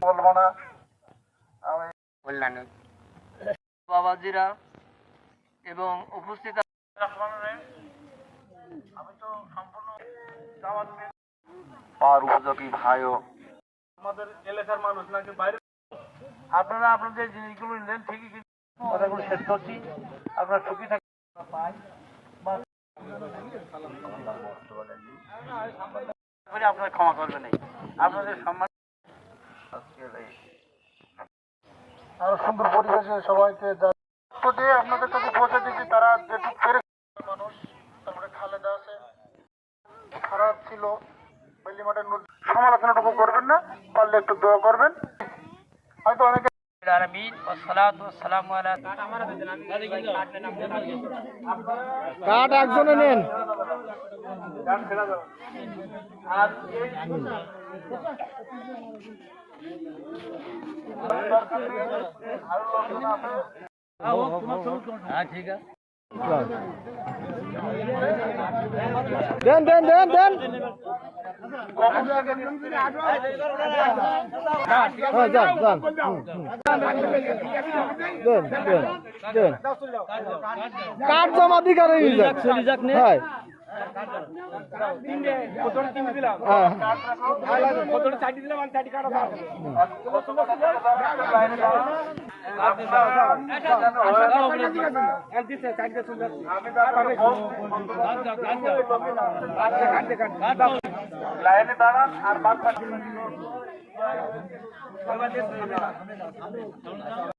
বলবো না আমি বললাম বাবাজিরা এবং উপস্থিত আমি তো সম্পূর্ণ আর উপযোগী ভাইও আমাদের এলাকার মানুষ নাকি বাইরে আপনারা আপনাদের জিনিসগুলো নিলেন ঠিকই কিন্তু কথাগুলো শেষ করছি আপনারা সুখী থাকেন আপনারা ক্ষমা করবেন আপনাদের সম্মান আরো সুন্দর পরিবেশে সবাইকে আপনাদের কাছে পৌঁছে দিচ্ছি তারা যেটুকু পেরে মানুষ তারপরে খালেদা আছে খারাপ ছিল বেলি মাঠের সমালোচনাটুকু করবেন না পারলে একটু দোয়া করবেন হয়তো অনেকে কাঠ একজনে নেন ঠিক আছে দেন দেন দেন দেন কাঠ জমা দিকে চলে যাক লাইনে দাঁড়ান আর বাদ